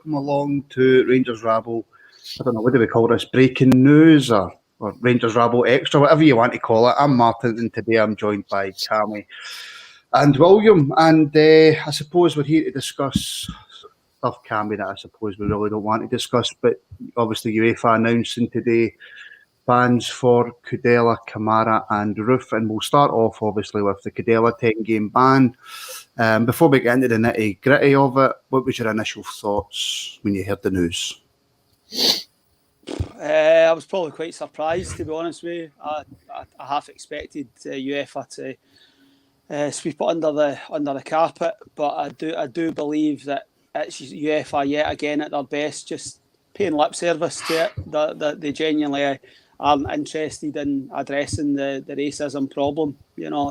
welcome along to Rangers Rabble. I don't know, what do we call this? Breaking news or Rangers Rabble Extra, whatever you want to call it. I'm Martin, and today I'm joined by Cammy and William. And I suppose we're here to discuss stuff, Cammy, that I suppose we really don't want to discuss. But obviously, UEFA announcing today bans for Kudela, Kamara and Roofe. And we'll start off, obviously, with the Kudela 10-game ban. Before we get into the nitty-gritty of it, what was your initial thoughts when you heard the news? I was probably quite surprised, to be honest with you. I half expected UEFA to sweep it under the carpet, but I do believe that it's UEFA yet again at their best, just paying lip service to it. They genuinely aren't interested in addressing the racism problem,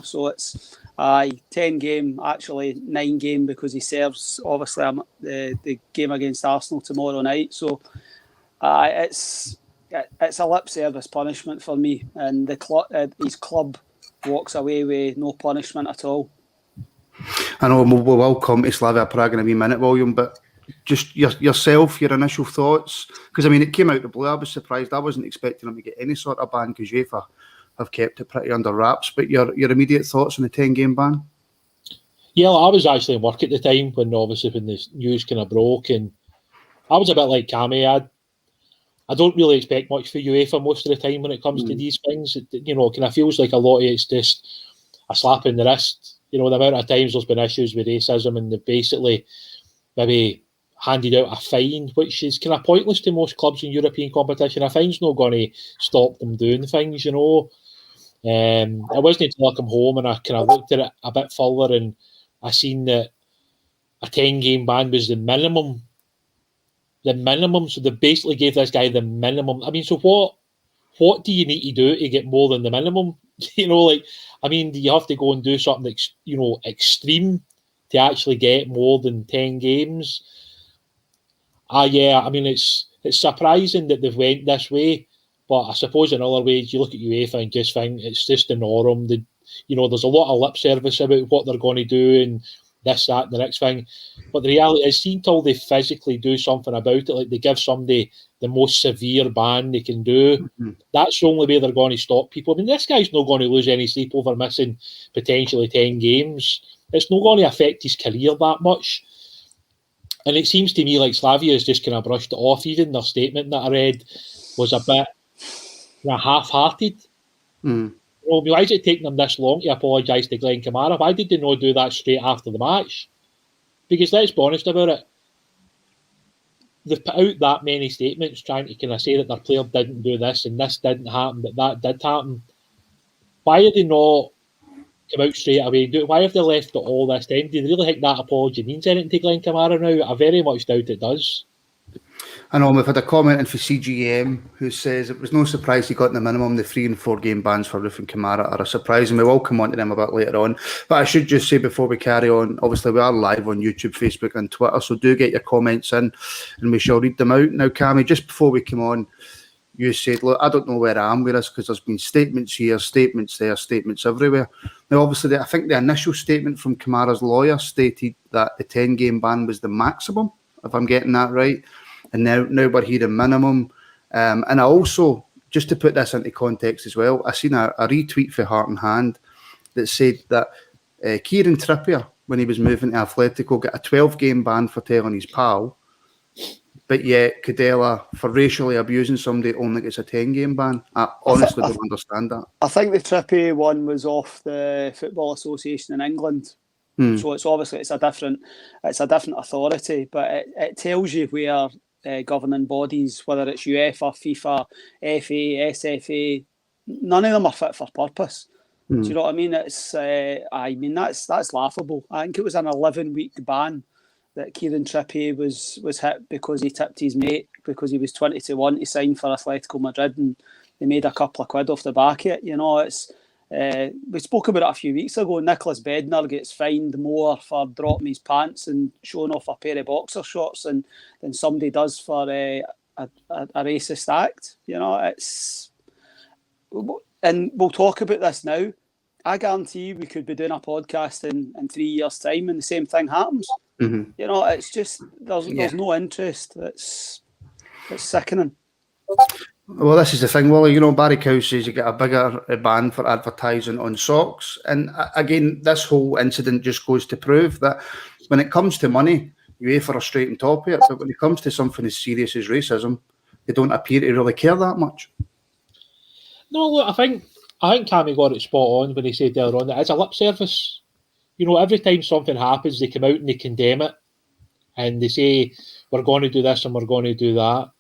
So it's 10-game, actually 9-game, because he serves obviously the game against Arsenal tomorrow night. So it's a lip service punishment for me, and his club walks away with no punishment at all. I know we'll welcome to Slavia Prague in a wee minute, William, but just yourself, your initial thoughts, because it came out of the blue. I was surprised. I wasn't expecting him to get any sort of ban, because UEFA have kept it pretty under wraps. But your immediate thoughts on the 10-game ban? Yeah, I was actually in work at the time when the news kind of broke, and I was a bit like Cammy. I don't really expect much for UEFA most of the time when it comes to these things. It kind of feels like a lot of it's just a slap in the wrist. The amount of times there's been issues with racism, and they've basically maybe handed out a fine, which is kind of pointless to most clubs in European competition. A fine's not going to stop them doing things, It wasn't until I come home and I kind of looked at it a bit further, and I seen that a 10-game ban was the minimum. So they basically gave this guy the minimum. So what do you need to do to get more than the minimum? Do you have to go and do something extreme to actually get more than 10 games? It's surprising that they've went this way, but I suppose in other ways you look at UEFA and just think it's just the norm. There's a lot of lip service about what they're going to do and this, that, and the next thing. But the reality is, see, until they physically do something about it, like they give somebody the most severe ban they can do, that's the only way they're going to stop people. This guy's not going to lose any sleep over missing potentially 10 games. It's not going to affect his career that much. And it seems to me like Slavia has just kind of brushed it off. Even their statement that I read was a bit half-hearted. Why is it taking them this long to apologise to Glen Kamara? Why did they not do that straight after the match? Because let's be honest about it, they've put out that many statements trying to kind of say that their player didn't do this and this didn't happen, but that did happen. Why are they not come out straight away? Why have they left it all this time? Do they really think that apology means anything to Glen Kamara now? I very much doubt it does. I know we've had a comment in for CGM who says it was no surprise he got the minimum. The 3 and 4 game bans for Roofe and Kamara are a surprise, and we will come on to them a bit later on. But I should just say before we carry on, obviously we are live on YouTube, Facebook and Twitter, so do get your comments in and we shall read them out. Now, Cammy, just before we come on, you said, look, I don't know where I am with this because there's been statements here, statements there, statements everywhere. Now, obviously, I think the initial statement from Kamara's lawyer stated that the 10-game ban was the maximum, if I'm getting that right. And now we're hearing minimum. And I also, just to put this into context as well, I seen a retweet for Heart and Hand that said that Kieran Trippier, when he was moving to Atletico, got a 12-game ban for telling his pal, but yet Kudela, for racially abusing somebody, only gets a 10-game ban. I honestly don't understand that. I think the Trippier one was off the Football Association in England. So it's obviously it's a different authority, but it tells you where governing bodies, whether it's UEFA, FIFA, FA, SFA, none of them are fit for purpose. Do you know what I mean? It's that's laughable. I think it was an 11-week ban that Kieran Trippier was hit because he tipped his mate because he was 20-1 to sign for Atletico Madrid, and they made a couple of quid off the back of it. It's we spoke about it a few weeks ago. Nicholas Bednar gets fined more for dropping his pants and showing off a pair of boxer shorts than somebody does for a racist act. And we'll talk about this now. I guarantee we could be doing a podcast in 3 years' time and the same thing happens. Mm-hmm. You know, it's just there's no interest. It's sickening. Well, this is the thing, Willie. You know, Barry Cow says you get a bigger ban for advertising on socks. And again, this whole incident just goes to prove that when it comes to money, UEFA are straight on top of it. But when it comes to something as serious as racism, they don't appear to really care that much. No, look, I think Cammy got it spot on when he said earlier on that it's a lip service. You know, every time something happens, they come out and they condemn it. And they say, we're going to do this and we're going to do that.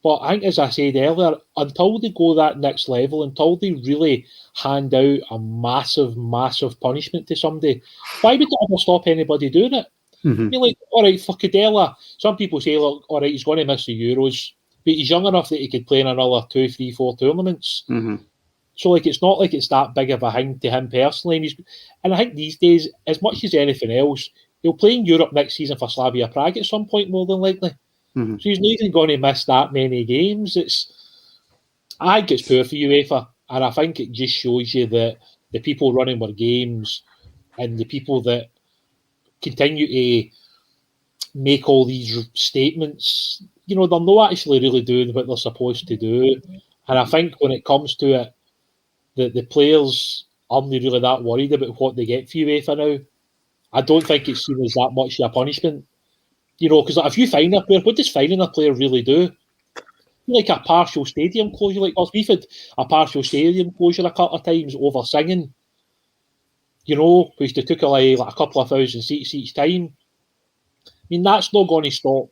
But I think, as I said earlier, until they go that next level, until they really hand out a massive, massive punishment to somebody, why would it ever stop anybody doing it? Mm-hmm. I mean, like, all right, for Kudela, some people say, look, all right, he's going to miss the Euros, but he's young enough that he could play in another 2, 3, 4 tournaments. Mm-hmm. So, like, it's not like it's that big of a thing to him personally. And I think these days, as much as anything else, he'll play in Europe next season for Slavia Prague at some point, more than likely. Mm-hmm. So he's not even going to miss that many games. I think it's poor for UEFA, and I think it just shows you that the people running our games and the people that continue to make all these statements, you know, they're not actually really doing what they're supposed to do. And I think when it comes to it, the players aren't really that worried about what they get for UEFA now. I don't think it's seen as that much of a punishment. You know, because if you fine a player, what does fining a player really do? Like a partial stadium closure, like us, we've had a partial stadium closure a couple of times over singing. You know, which they took away like a couple of thousand seats each time. I mean, that's not going to stop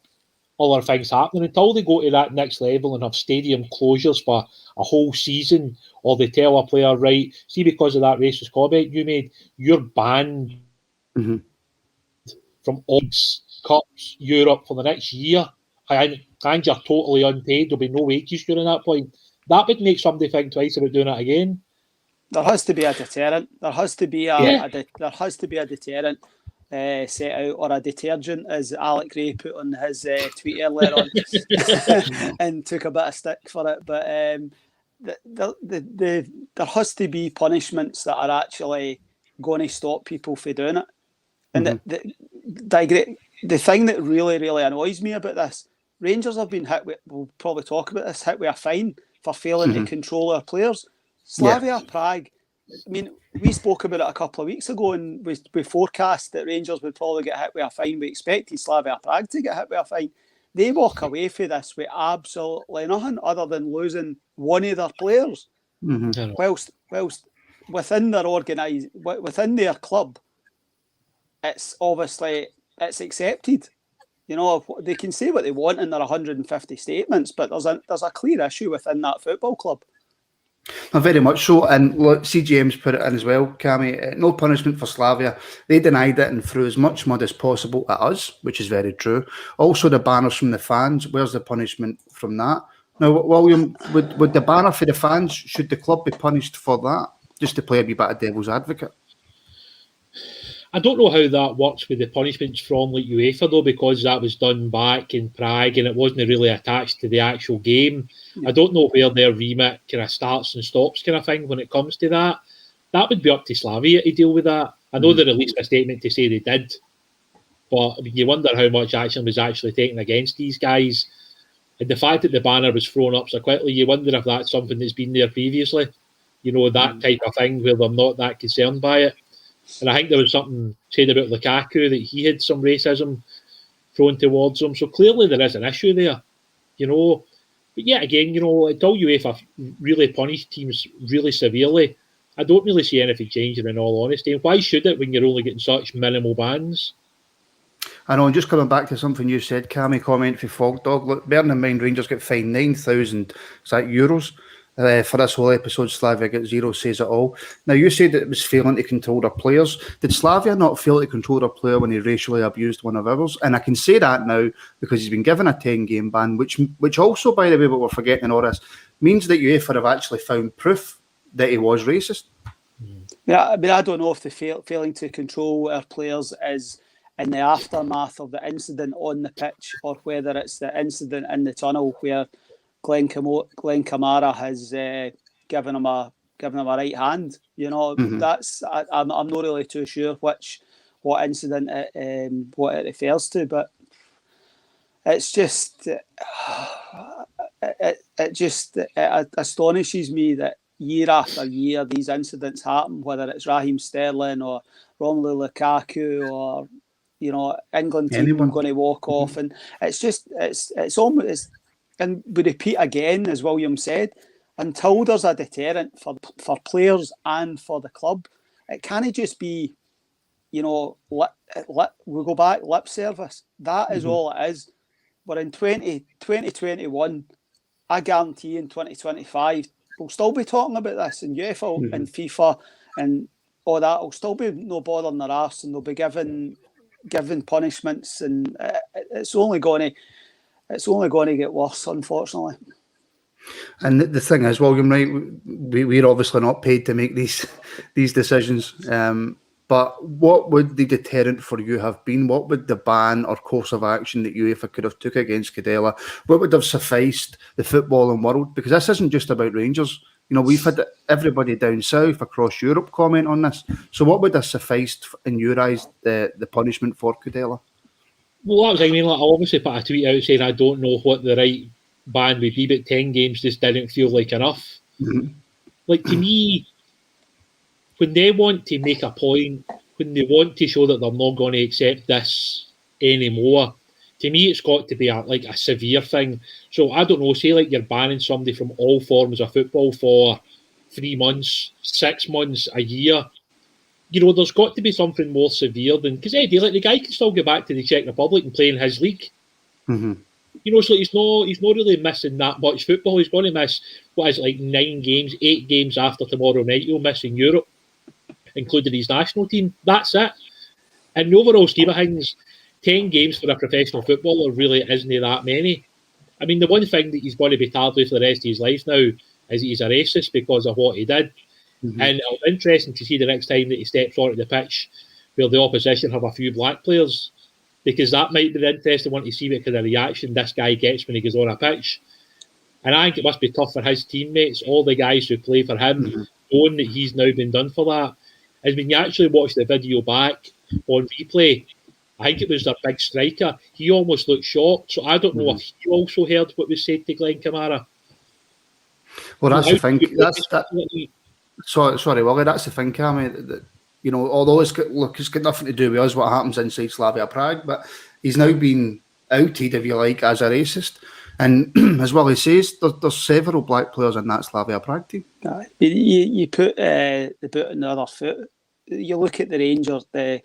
other things happening until they go to that next level and have stadium closures for a whole season, or they tell a player, right, see, because of that racist comment you made, you're banned from all Cups, Europe for the next year, and you're totally unpaid. There'll be no wages during that point. That would make somebody think twice about doing it again. There has to be a deterrent. There has to be a deterrent set out, or a detergent, as Alec Ray put on his tweet earlier on, and took a bit of stick for it. But there has to be punishments that are actually going to stop people from doing it. And the thing that really, really annoys me about this, Rangers have been hit with, we'll probably talk about this, hit with a fine for failing to control our players. Slavia Prague, I mean, we spoke about it a couple of weeks ago, and we forecast that Rangers would probably get hit with a fine. We expected Slavia Prague to get hit with a fine. They walk away from this with absolutely nothing other than losing one of their players. Whilst within their club, it's obviously accepted. You know, they can say what they want in their 150 statements, but there's a clear issue within that football club. Very much so. And look, CGM's put it in as well, Cammy. No punishment for Slavia. They denied it and threw as much mud as possible at us, which is very true. Also, the banners from the fans. Where's the punishment from that? Now, William, would the banner for the fans, should the club be punished for that? Just to play a wee bit of devil's advocate. I don't know how that works with the punishments from like UEFA though, because that was done back in Prague and it wasn't really attached to the actual game. I don't know where their remit kind of starts and stops kind of thing when it comes to that. That would be up to Slavia to deal with that. I know they released a statement to say they did, but I mean, you wonder how much action was actually taken against these guys. And the fact that the banner was thrown up so quickly, you wonder if that's something that's been there previously. You know, that type of thing where they're not that concerned by it. And I think there was something said about Lukaku that he had some racism thrown towards him. So clearly there is an issue there, you know. But yet again, you know, until UEFA really punish teams really severely, I don't really see anything changing in all honesty. And why should it when you're only getting such minimal bans? I know, and just coming back to something you said, Cammy, comment for Fogdog. Look, bearing in mind Rangers get fined 9,000 euros. For this whole episode, Slavia Get Zero says it all. Now, you said that it was failing to control their players. Did Slavia not fail to control their player when he racially abused one of ours? And I can say that now because he's been given a 10-game ban, which also, by the way, but we're forgetting all this, means that UEFA have actually found proof that he was racist. Yeah, I mean, I don't know if the failing to control our players is in the aftermath of the incident on the pitch or whether it's the incident in the tunnel where Glen Kamara has given him a right hand. You know, I'm not really too sure which what incident what it refers to, but it's just it astonishes me that year after year these incidents happen, whether it's Raheem Sterling or Romelu Lukaku or England team going to walk off, and it's almost, and we repeat again, as William said, until there's a deterrent for players and for the club, it can't just be we go back lip service. That is all it is. But in 2021, I guarantee in 2025 we'll still be talking about this, and UEFA and FIFA and all that will still be no bothering their arse, and they'll be given punishments, and it's only going to get worse, unfortunately. And the thing is, William, right, we're obviously not paid to make these decisions. But what would the deterrent for you have been? What would the ban or course of action that UEFA could have took against Kudela? What would have sufficed the footballing world? Because this isn't just about Rangers. We've had everybody down south across Europe comment on this. So what would have sufficed in your eyes the punishment for Kudela? Well, that was, I obviously put a tweet out saying I don't know what the right ban would be, but 10 games just didn't feel like enough. To me, when they want to make a point, when they want to show that they're not going to accept this anymore, to me it's got to be a severe thing. So I don't know, say you're banning somebody from all forms of football for 3 months, 6 months, a year. There's got to be something more severe than, because the guy can still go back to the Czech Republic and play in his league. So he's not really missing that much football. He's going to miss 9 games, 8 games after tomorrow night. He'll miss in Europe, including his national team. That's it. In the overall scheme of things, 10 games for a professional footballer really isn't that many. I mean, the one thing that he's going to be tarred with for the rest of his life now is that he's a racist because of what he did. And it'll be interesting to see the next time that he steps onto the pitch where the opposition have a few black players, because that might be the interesting one to see what kind of reaction this guy gets when he goes on a pitch. And I think it must be tough for his teammates, all the guys who play for him, knowing that he's now been done for that. As when you actually watch the video back on replay, I think it was their big striker. He almost looked shocked. So I don't know if he also heard what was said to Glen Kamara. Well, that's the thing. Sorry, Willie, that's the thing, Cammy. That, although it's got nothing to do with us, what happens inside Slavia Prague, but he's now been outed, if you like, as a racist. And as Willie says, there's several black players in that Slavia Prague team. You put the boot on the other foot. You look at the Rangers, the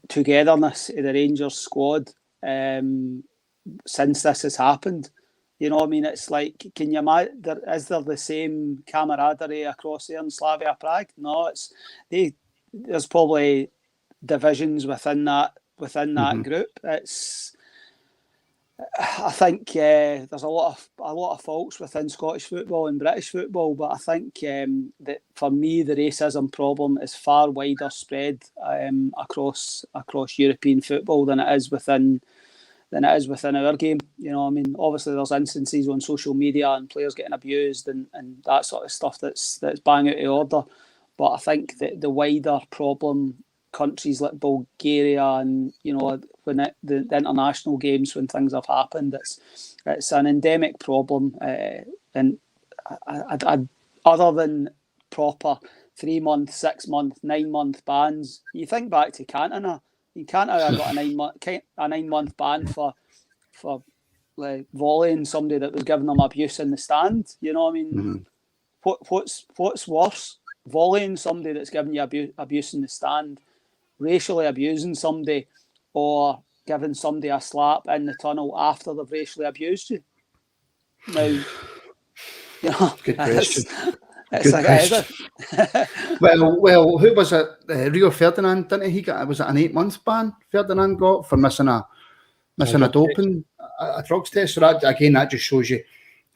togetherness of the Rangers squad since this has happened. It's like, can you imagine? Is there the same camaraderie across there in Slavia Prague? No, there's probably divisions within that group. I think there's a lot of faults within Scottish football and British football, but I think that for me the racism problem is far wider spread across European football than it is within our game. Obviously there's instances on social media and players getting abused and that sort of stuff that's bang out of order. But I think that the wider problem, countries like Bulgaria and when the international games, when things have happened, it's an endemic problem. And other than proper 3 month, 6 month, 9 month bans, you think back to Cantona. Cantona got a 9 month ban for volleying somebody that was giving them abuse in the stand. What's worse? Volleying somebody that's giving you abuse in the stand, racially abusing somebody, or giving somebody a slap in the tunnel after they've racially abused you? Now, good question. It's like either. Well, who was it? Rio Ferdinand, didn't he get? Was it an 8 month ban Ferdinand got for missing a doping, a drugs test? So that just shows you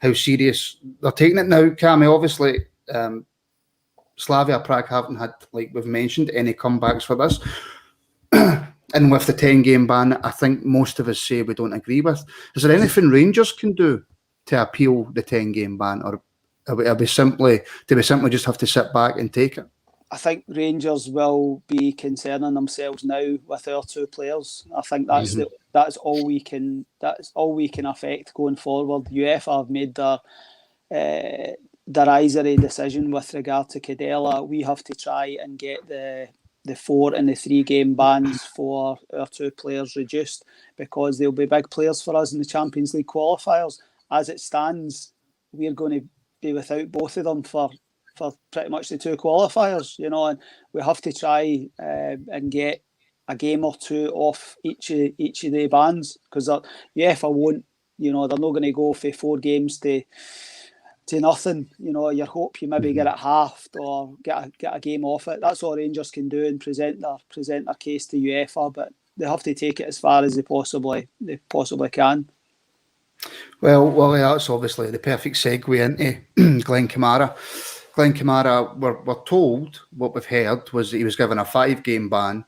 how serious they're taking it now. Cammy, obviously, Slavia Prague haven't had, like we've mentioned, any comebacks for this. And with the 10-game ban, I think most of us say we don't agree with. Is there anything Rangers can do to appeal the 10-game ban, or do we simply just have to sit back and take it? I think Rangers will be concerning themselves now with our two players. I think that's all we can affect going forward. UEFA have made their derisory decision with regard to Kudela. We have to try and get the 4 and the 3 game bans for our two players reduced, because they'll be big players for us in the Champions League qualifiers. As it stands, we're going to be without both of them for pretty much the 2 qualifiers, and we have to try and get a game or 2 off each of the bans, because UEFA won't, they're not going to go for 4 games to nothing. You hope you maybe get it halved or get a game off it. That's all Rangers can do and present their case to UEFA, but they have to take it as far as they possibly can. Well, that's obviously the perfect segue into Glen Kamara. Glen Kamara, we're told, what we've heard was that he was given a 5-game ban,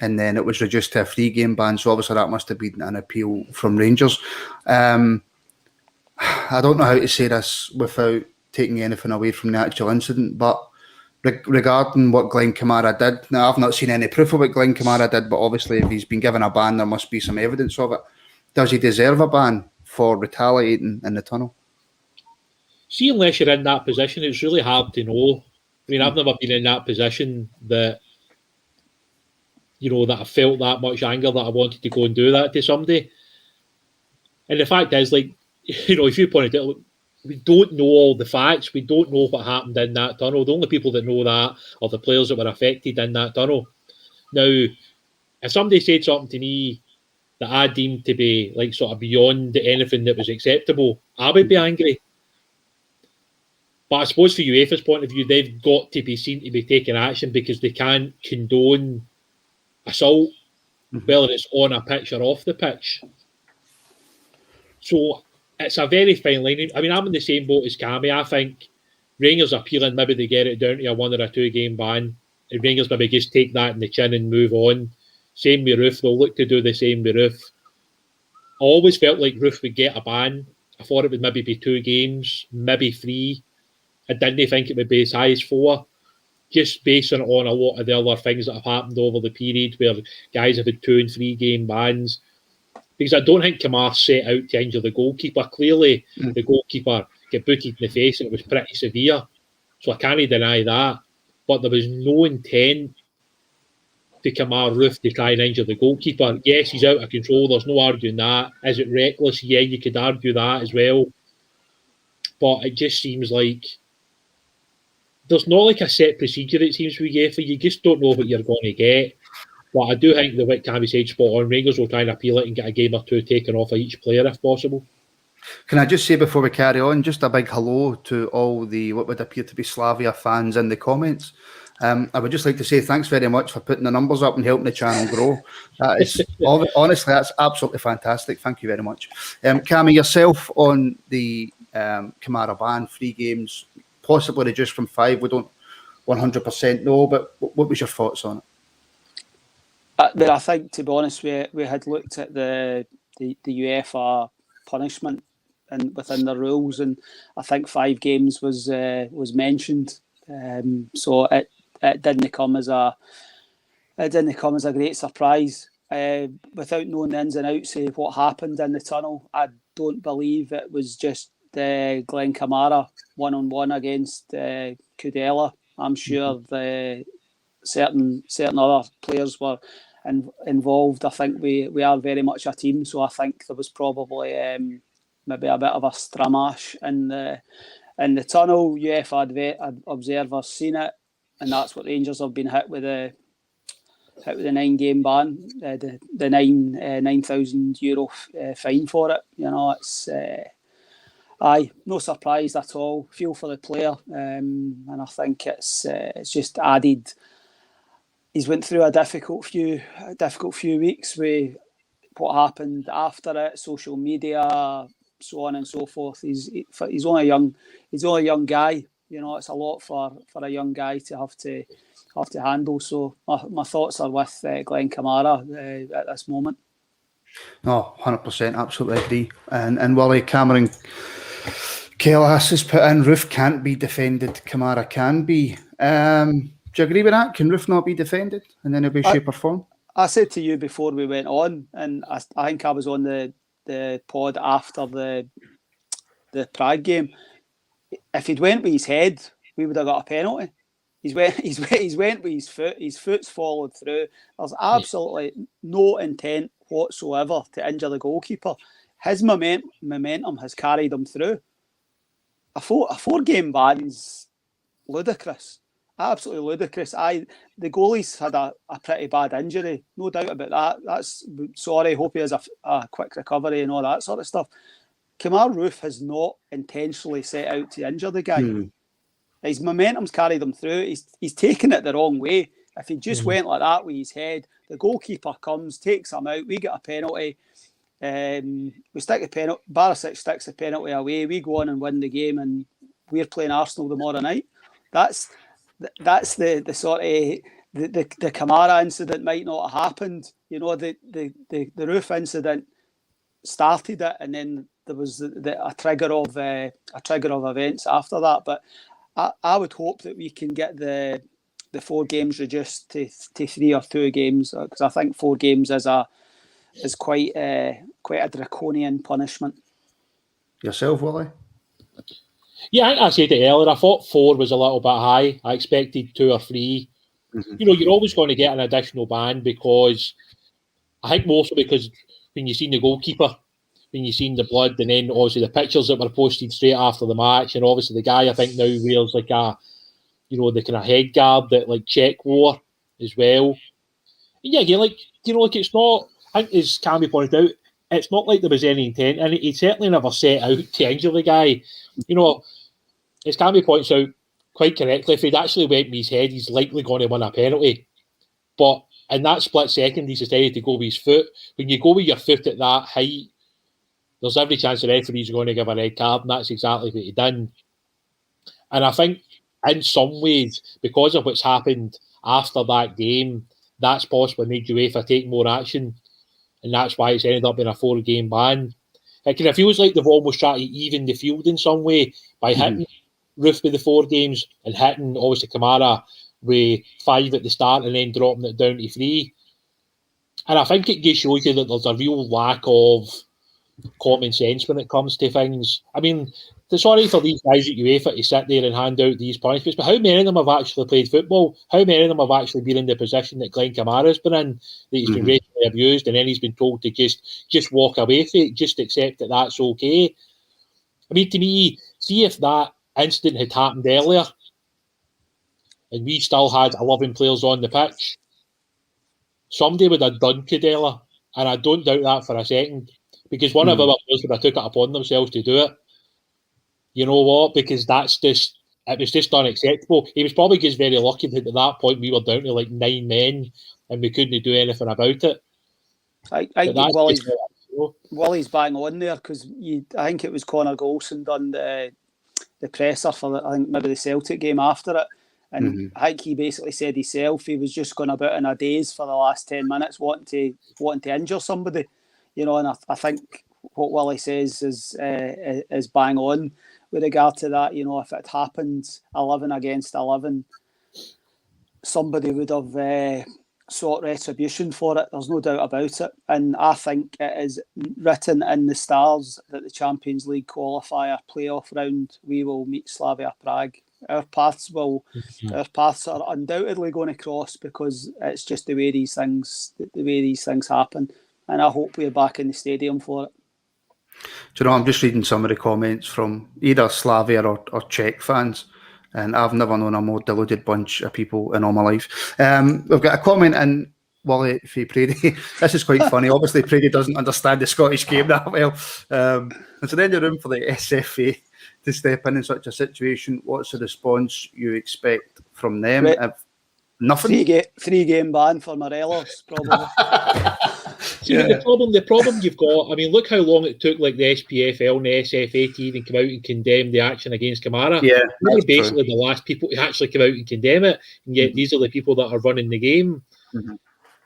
and then it was reduced to a 3-game ban. So obviously that must have been an appeal from Rangers. I don't know how to say this without taking anything away from the actual incident, but regarding what Glen Kamara did, now I've not seen any proof of what Glen Kamara did, but obviously if he's been given a ban, there must be some evidence of it. Does he deserve a ban for retaliating in the tunnel? See, unless you're in that position, it's really hard to know. I mean, I've never been in that position that, that I felt that much anger that I wanted to go and do that to somebody. And the fact is, if you pointed out, we don't know all the facts. We don't know what happened in that tunnel. The only people that know that are the players that were affected in that tunnel. Now, if somebody said something to me that I deemed to be sort of beyond anything that was acceptable, I would be angry. But I suppose for UEFA's point of view, they've got to be seen to be taking action, because they can't condone assault, whether it's on a pitch or off the pitch. So it's a very fine line. I mean, I'm in the same boat as Cammy. I think Rangers appealing, maybe they get it down to a 1 or a 2 game ban, and Rangers maybe just take that in the chin and move on. Same with Roofe. They'll look to do the same with Roofe. I always felt like Roofe would get a ban. I thought it would maybe be 2 games, maybe 3. I didn't think it would be as high as 4, just based on a lot of the other things that have happened over the period where guys have had 2 and 3 game bans. Because I don't think Kemar set out to injure the goalkeeper. Clearly, the goalkeeper got booted in the face and it was pretty severe. So I can't deny that. But there was no intent to Kemar Roofe to try and injure the goalkeeper. Yes, he's out of control. There's no arguing that. Is it reckless? Yeah, you could argue that as well. But it just seems like there's not a set procedure, it seems, with UEFA. You just don't know what you're going to get. But I do think the what Cammy said spot on. Rangers will try and appeal it and get a game or 2 taken off of each player if possible. Can I just say before we carry on, just a big hello to all the what would appear to be Slavia fans in the comments. I would just like to say thanks very much for putting the numbers up and helping the channel grow. That is honestly, that's absolutely fantastic. Thank you very much. Cammy, yourself on the Kamara ban, 3 games, possibly reduced from 5. We don't 100% know, but what was your thoughts on it? I think, to be honest, we had looked at the UEFA punishment and within the rules, and I think 5 games was mentioned. So it didn't come as a great surprise. Without knowing the ins and outs of what happened in the tunnel, I don't believe it was just Glen Kamara 1-on-1 against Kudela. I'm sure certain other players were involved. I think we are very much a team, so I think there was probably maybe a bit of a stramash in the tunnel. UEFA observers seen it, and that's what Rangers have been hit with the 9-game ban, the €9,000 fine for it. It's no surprise at all. Feel for the player, and I think it's just added. He's went through a difficult few weeks with what happened after it, social media, so on and so forth. He's only a young guy. It's a lot for a young guy to have to handle. So my thoughts are with Glen Kamara at this moment. No, 100%, absolutely agree. And Willie, Cameron Kellas has put in, Roofe can't be defended, Kamara can be. Do you agree with that? Can Roofe not be defended in any way, shape or form? I said to you before we went on, and I think I was on the pod after the Prague game. If he'd went with his head, we would have got a penalty. He's went with his foot. His foot's followed through. There's absolutely no intent whatsoever to injure the goalkeeper. His momentum has carried him through. A four-game ban's ludicrous. Absolutely ludicrous. The goalie's had a pretty bad injury, no doubt about that. Sorry, hope he has a quick recovery and all that sort of stuff. Kemar Roofe has not intentionally set out to injure the guy. His momentum's carried him through. He's taken it the wrong way. If he just went like that with his head, the goalkeeper comes, takes him out, we get a penalty. We stick the penalty. Barisic sticks the penalty away. We go on and win the game, and we're playing Arsenal tomorrow night. That's the sort of the Kamara incident might not have happened. You know, the Roofe incident started it, and then there was a trigger of events after that. But I would hope that we can get the 4 games reduced to 3 or 2 games, because I think 4 games is quite a draconian punishment. Yourself, Willie? Yeah, I think I said it earlier. I thought 4 was a little bit high. I expected 2 or 3. You know, you're always going to get an additional ban, because I think mostly because when you've seen the goalkeeper, when you've seen the blood, and then obviously the pictures that were posted straight after the match, and obviously the guy I think now wears like the kind of head guard that like Czech wore as well. And yeah, it's not. I think as Cammy pointed out, it's not like there was any intent, and he certainly never set out to injure the guy. You know, as Cammy points out quite correctly, if he'd actually went with his head, he's likely going to win a penalty. But in that split second, he's decided to go with his foot. When you go with your foot at that height, there's every chance the referee's going to give a red card, and that's exactly what he done. And I think in some ways, because of what's happened after that game, that's possibly made UEFA take more action, and that's why it's ended up in a 4-game ban. It kind of feels like they've almost tried to even the field in some way by hitting Roofe with the 4 games and hitting, obviously, Kamara with 5 at the start and then dropping it down to 3. And I think it just shows you that there's a real lack of common sense when it comes to things. I mean, sorry for these guys at UEFA to sit there and hand out these punishments, but how many of them have actually played football? How many of them have actually been in the position that Glen Kamara's been in, that he's been racially abused, and then he's been told to just walk away from it, just accept that that's okay? I mean, to me, see if that incident had happened earlier and we still had 11 players on the pitch, somebody would have done Kudela, and I don't doubt that for a second, because one of our players would have took it upon themselves to do it. You know what? Because it was just unacceptable. He was probably just very lucky that at that point we were down to like 9 men and we couldn't do anything about it. I think Willie's bang on there, because I think it was Connor Golson done the presser for I think maybe the Celtic game after it, and I think he basically said himself he was just going about in a daze for the last 10 minutes wanting to injure somebody, you know. And I think what Willie says is bang on with regard to that. You know, if it happened 11 against 11, somebody would have sought retribution for it. There's no doubt about it. And I think it is written in the stars that the Champions League qualifier playoff round, we will meet Slavia Prague. Our paths are undoubtedly going to cross, because it's just the way these things happen. And I hope we're back in the stadium for it. Do you know, I'm just reading some of the comments from either Slavia or Czech fans, and I've never known a more deluded bunch of people in all my life. We've got a comment in, Wally, for Prady. This is quite funny. Obviously, Prady doesn't understand the Scottish game that well. Is there any room for the SFA to step in such a situation? What's the response you expect from them? Nothing? 3-game ban for Morelos, probably. The problem you've got, I mean, look how long it took like the SPFL and the SFA to even come out and condemn the action against Kamara. Yeah, we were basically the last people to actually come out and condemn it, and yet these are the people that are running the game.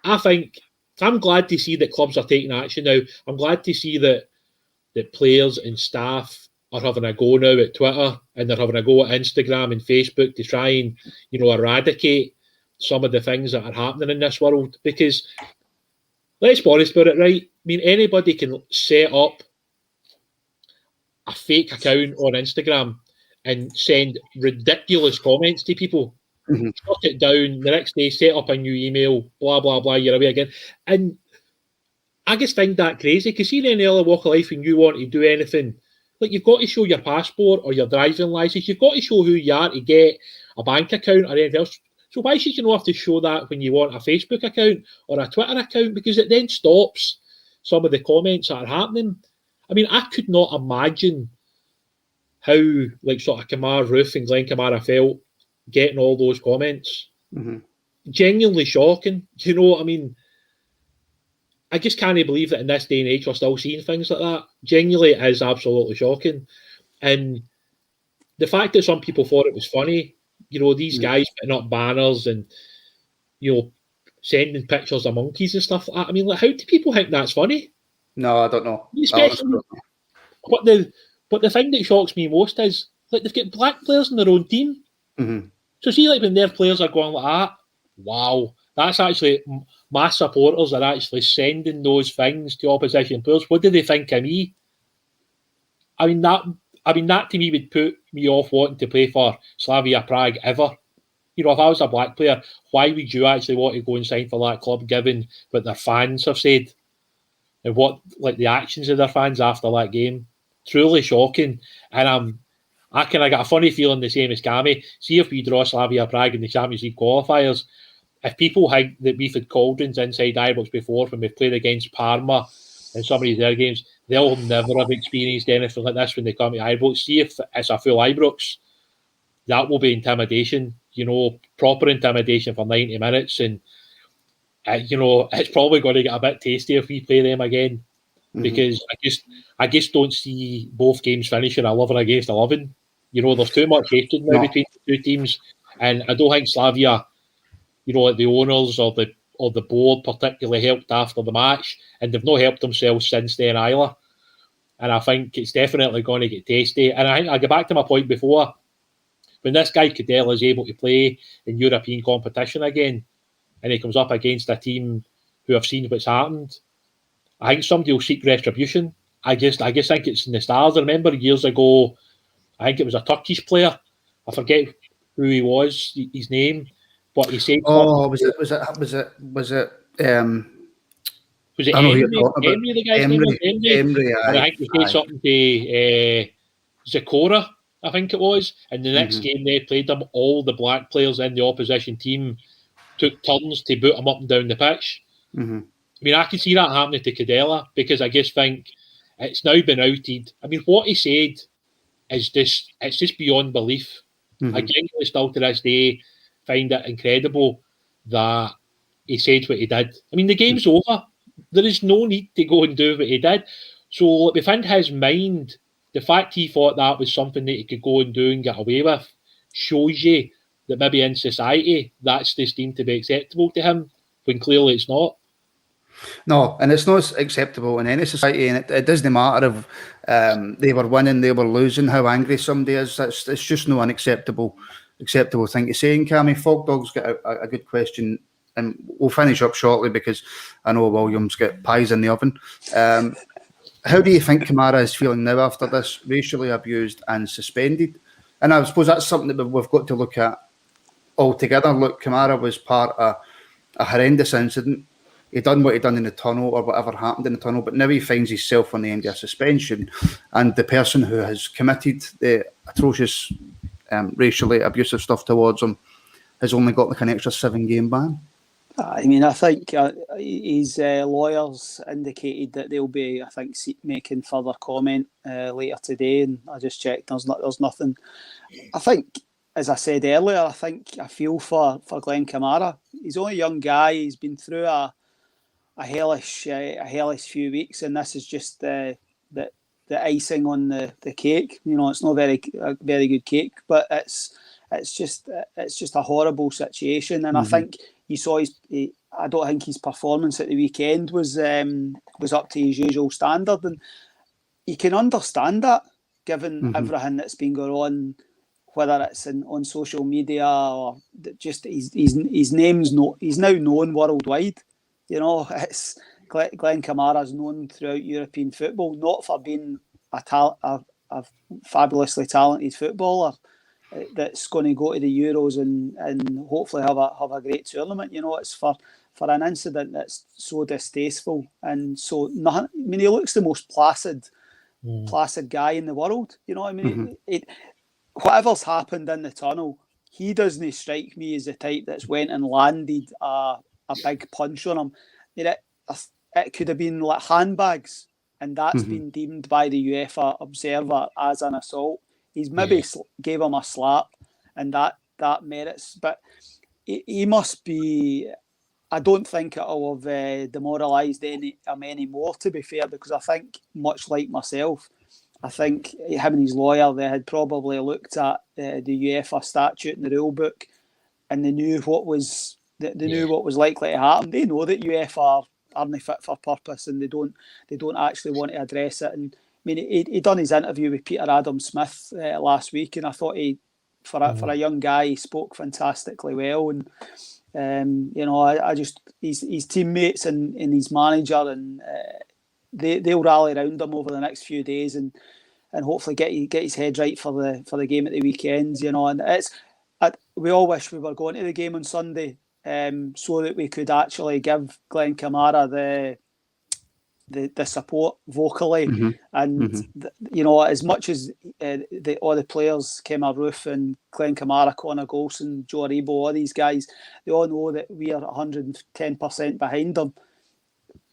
I think I'm glad to see that clubs are taking action now. I'm glad to see that players and staff are having a go now at Twitter, and they're having a go at Instagram and Facebook to try and, eradicate some of the things that are happening in this world. Because let's be honest about it, right? I mean, anybody can set up a fake account on Instagram and send ridiculous comments to people. Shut it down the next day, set up a new email, blah blah blah, you're away again. And I just find that crazy, because see, in any other walk of life, when you want to do anything, like, you've got to show your passport or your driving license, you've got to show who you are to get a bank account or anything else. So why should you not have to show that when you want a Facebook account or a Twitter account? Because it then stops some of the comments that are happening. I mean, I could not imagine how, like, sort of Kemar Roofe and Glen Kamara felt getting all those comments. Genuinely shocking. You know what I mean? I just can't believe that in this day and age we're still seeing things like that. Genuinely, it is absolutely shocking. And the fact that some people thought it was funny, you know, these guys putting up banners and, you know, sending pictures of monkeys and stuff like that. I mean, like, how do people think that's funny? No, I don't know. Especially, but the thing that shocks me most is, like, they've got black players in their own team. So see, like, when their players are going like that, wow, that's actually my supporters are actually sending those things to opposition players. What do they think of me? I mean, that to me would put me off wanting to play for Slavia Prague ever. You know, if I was a black player, why would you actually want to go and sign for that club, given what their fans have said and what, like, the actions of their fans after that game? Truly shocking. And I kind of got a funny feeling the same as Cammy. See, if we draw Slavia Prague in the Champions League qualifiers, if people think that we've had cauldrons inside Ibrox before when we've played against Parma in some of their games, they'll never have experienced anything like this when they come to Ibrox. See, if it's a full Ibrox, that will be intimidation, you know, proper intimidation for 90 minutes. And, you know, it's probably going to get a bit tasty if we play them again, because I just don't see both games finishing 11 against 11. You know, there's too much hatred now between the two teams, and I don't think Slavia, you know, like the owners or the board particularly helped after the match, and they've not helped themselves since then either. And I think it's definitely going to get tasty. And I think I go back to my point before, when this guy Kudela is able to play in European competition again, and he comes up against a team who have seen what's happened, I think somebody will seek retribution. I just think it's in the stars. I remember years ago, I think it was a Turkish player. I forget who he was, his name, but he said, was it Emre, the guy's name was Emre, I think he said something to Zakora, I think it was. And the next game they played them, all the black players in the opposition team took turns to boot him up and down the pitch. I mean, I can see that happening to Kudela, because I just think it's now been outed. I mean, what he said is just beyond belief. I genuinely still to this day find it incredible that he said what he did. I mean, the game's over. There is no need to go and do what he did. So within his mind, the fact he thought that was something that he could go and do and get away with shows you that maybe in society that's just deemed to be acceptable to him, when clearly it's not. No, and it's not acceptable in any society, and it doesn't matter if they were winning, they were losing, how angry somebody is. It's just no unacceptable thing to say. And Cammy, Fogdog's got a good question, and we'll finish up shortly because I know William's got pies in the oven. How do you think Kamara is feeling now after this, racially abused and suspended? And I suppose that's something that we've got to look at altogether. Look, Kamara was part of a horrendous incident. He done what he done in the tunnel, or whatever happened in the tunnel, but now he finds himself on the end of a suspension, and the person who has committed the atrocious racially abusive stuff towards him has only got like an extra 7-game ban. I mean, I think his lawyers indicated that they'll be, I think, making further comment later today, and I just checked, there's nothing. I think, as I said earlier, I feel for Glen Kamara. He's only a young guy. He's been through a hellish few weeks, and this is just the icing on the cake. You know, it's not a very good cake, but it's just a horrible situation. And I think you saw I don't think his performance at the weekend was up to his usual standard, and you can understand that given everything that's been going whether it's on social media or just his name's he's now known worldwide. It's Glen Kamara is known throughout European football, not for being a fabulously talented footballer that's going to go to the Euros and hopefully have a great tournament. It's for an incident that's so distasteful and so nothing. I mean, he looks the most placid guy in the world. Whatever's happened in the tunnel, he doesn't strike me as the type that's went and landed a big punch on him. It could have been like handbags, and that's been deemed by the UEFA Observer as an assault. He's maybe gave him a slap, and that merits. But he must be. I don't think it'll have demoralised him anymore, to be fair, because I think, much like myself, I think him and his lawyer, they had probably looked at the UEFA statute and the rule book, and they knew what was knew what was likely to happen. They know that UEFA aren't fit for purpose, and they don't actually want to address it. And I mean, he done his interview with Peter Adam-Smith last week, and I thought for a young guy, he spoke fantastically well. And I just his teammates and his manager, and they'll rally around him over the next few days and hopefully get his head right for the game at the weekend. And we all wish we were going to the game on Sunday, so that we could actually give Glen Kamara the support vocally, and as much as all the players, Kemar Roofe and Glen Kamara, Connor Golson, Joe Aribo, all these guys, they all know that we are 110% behind them.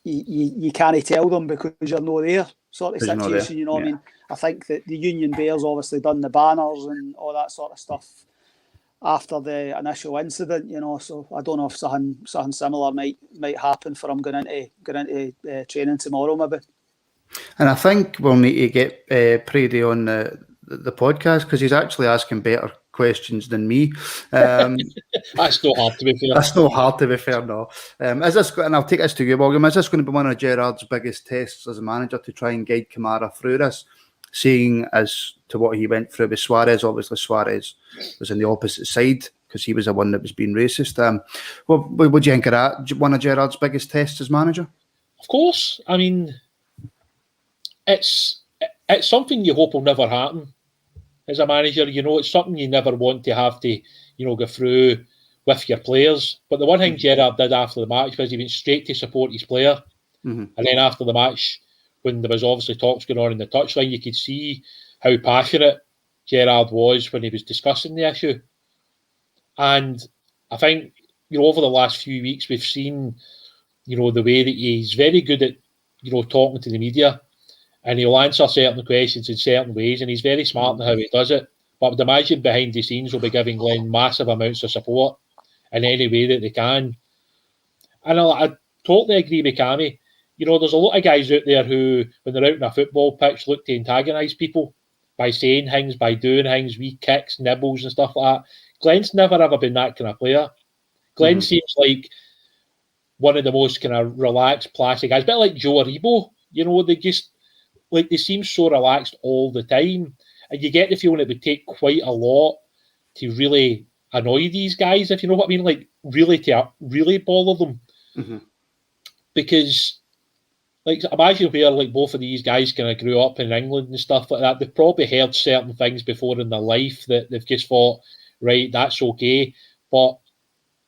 You can't tell them because you're not there, sort of situation. I mean, I think that the Union Bears obviously done the banners and all that sort of stuff after the initial incident, so I don't know if something similar might happen for him going into training tomorrow, maybe. And I think we'll need to get Prady on the podcast, because he's actually asking better questions than me. That's not hard to be fair. That's not hard to be fair, no. Is this, and I'll take this to you, William, is this going to be one of Gerard's biggest tests as a manager to try and guide Kamara through this, seeing as to what he went through with Suarez? Obviously Suarez was on the opposite side because he was the one that was being racist. What do you think of that? One of Gerard's biggest tests as manager? Of course. I mean, it's something you hope will never happen as a manager. It's something you never want to have to, go through with your players. But the one thing Gerard did after the match was he went straight to support his player. And then after the match, when there was obviously talks going on in the touchline, you could see how passionate Gerard was when he was discussing the issue. And I think, over the last few weeks, we've seen, the way that he's very good at, talking to the media, and he'll answer certain questions in certain ways, and he's very smart in how he does it. But I'd imagine behind the scenes will be giving Glenn massive amounts of support in any way that they can. And I totally agree with Cammy. There's a lot of guys out there who, when they're out on a football pitch, look to antagonise people by saying things, by doing things, wee kicks, nibbles and stuff like that. Glenn's never ever been that kind of player. Glenn seems like one of the most kind of relaxed, placid guys. A bit like Joe Aribo. They just, they seem so relaxed all the time. And you get the feeling it would take quite a lot to really annoy these guys, if you know what I mean. Really bother them. Because... imagine where both of these guys kind of grew up in England and stuff like that. They've probably heard certain things before in their life that they've just thought, right, that's okay. But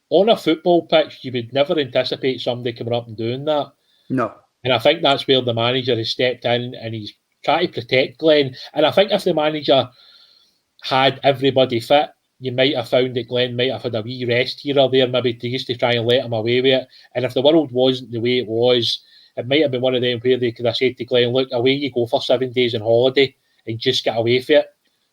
on a football pitch, you would never anticipate somebody coming up and doing that. No. And I think that's where the manager has stepped in and he's trying to protect Glenn. And I think if the manager had everybody fit, you might have found that Glenn might have had a wee rest here or there, maybe just to try and let him away with it. And if the world wasn't the way it was, it might have been one of them where they could have said to Glenn, look, away you go for 7 days on holiday and just get away from it.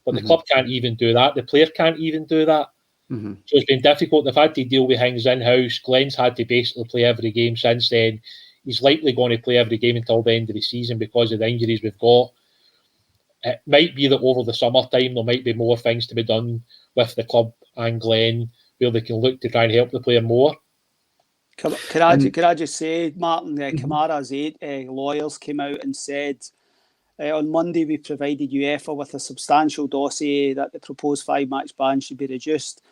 But the club can't even do that. The player can't even do that. So it's been difficult. They've had to deal with things in-house. Glenn's had to basically play every game since then. He's likely going to play every game until the end of the season because of the injuries we've got. It might be that over the summertime there might be more things to be done with the club and Glenn where they can look to try and help the player more. Can I just say, Martin, Kamara's lawyers came out and said On Monday, we provided UEFA with a substantial dossier that the proposed 5-match ban should be reduced.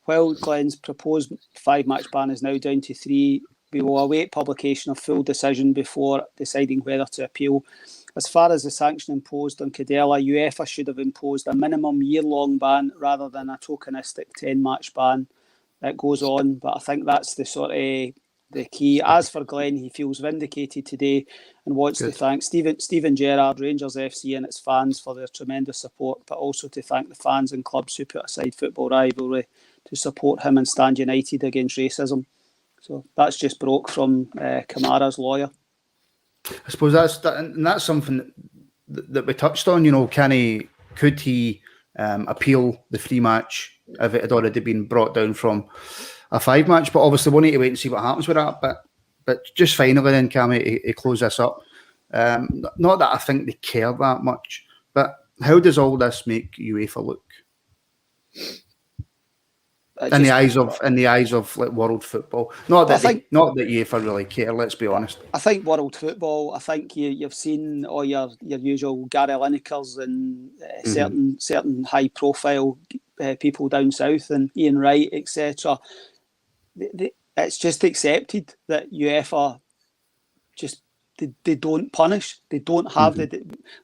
While Glen's proposed 5-match ban is now down to 3, we will await publication of full decision before deciding whether to appeal. As far as the sanction imposed on Kudela, UEFA should have imposed a minimum year-long ban rather than a tokenistic 10-match ban. It goes on, but I think that's the sort of the key. As for Glen, he feels vindicated today and wants to thank Stephen Gerrard, Rangers FC and its fans for their tremendous support, but also to thank the fans and clubs who put aside football rivalry to support him and stand united against racism. So that's just broke from Kamara's lawyer. I suppose that's something that we touched on. Could he appeal the 3-match if it had already been brought down from a 5-match? But obviously we'll need to wait and see what happens with that. But just finally then, Cammy, to close this up, not that I think they care that much, but how does all this make UEFA look? In the eyes of like world football, not that UEFA really care. Let's be honest. I think world football. I think you've seen all your usual Gary Linekers and certain high profile people down south and Ian Wright, etc. It's just accepted that UEFA just they don't punish. They don't have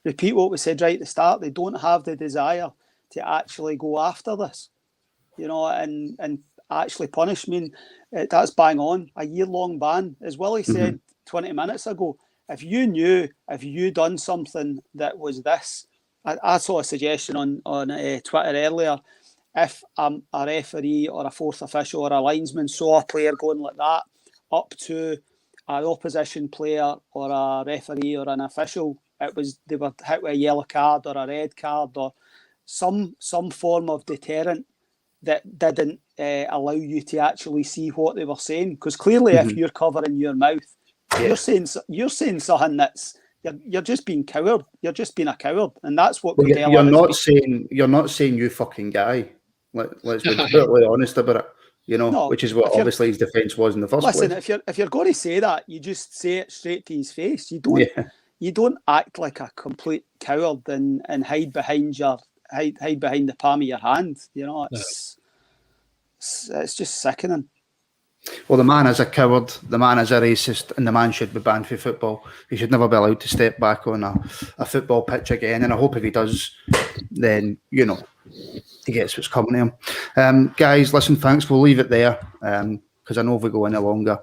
repeat what we said right at the start. They don't have the desire to actually go after this. And actually punish. I mean, that's bang on. A year-long ban. As Willie said 20 minutes ago, if you done something that was this, I saw a suggestion on Twitter earlier, if a referee or a fourth official or a linesman saw a player going like that up to an opposition player or a referee or an official, they were hit with a yellow card or a red card or some form of deterrent that didn't allow you to actually see what they were saying. Because clearly, if you're covering your mouth, you're saying something that's you're just being coward. You're just being a coward, and that's what you're not saying. You're not saying you fucking guy. Let's be brutally honest about it. Which is what obviously his defence was in the first place. Listen, if you're going to say that, you just say it straight to his face. You don't act like a complete coward and hide behind the palm of your hand. It's just sickening. Well, the man is a coward, the man is a racist, and the man should be banned from football. He should never be allowed to step back on a football pitch again. And I hope if he does, then, he gets what's coming to him. Guys, listen, thanks. We'll leave it there because I know if we go any longer,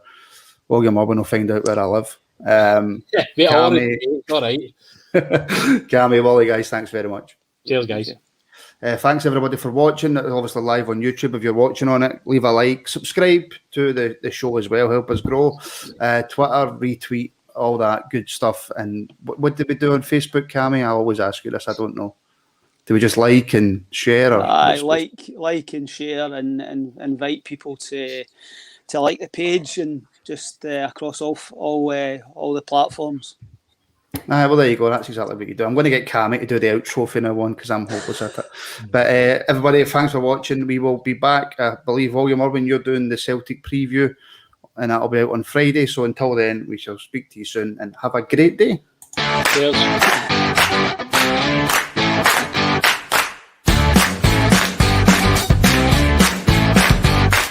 William Urban will find out where I live. Cammy, all right. Cammy, Wally, guys, thanks very much. Cheers, guys. Thanks everybody for watching. It's obviously live on YouTube. If you're watching on it, leave a like, subscribe to the show as well, help us grow. Twitter, retweet, all that good stuff. And what did we do on Facebook, Cammy? I always ask you this, I don't know. Do we just like and share? Or like and share and invite people to like the page and just across all the platforms. Well, there you go. That's exactly what you do. I'm going to get Cammy to do the outro for now on because I'm hopeless at it. But everybody, thanks for watching. We will be back. I believe, William Urban, you're doing the Celtic preview and that'll be out on Friday. So until then, we shall speak to you soon and have a great day. Cheers.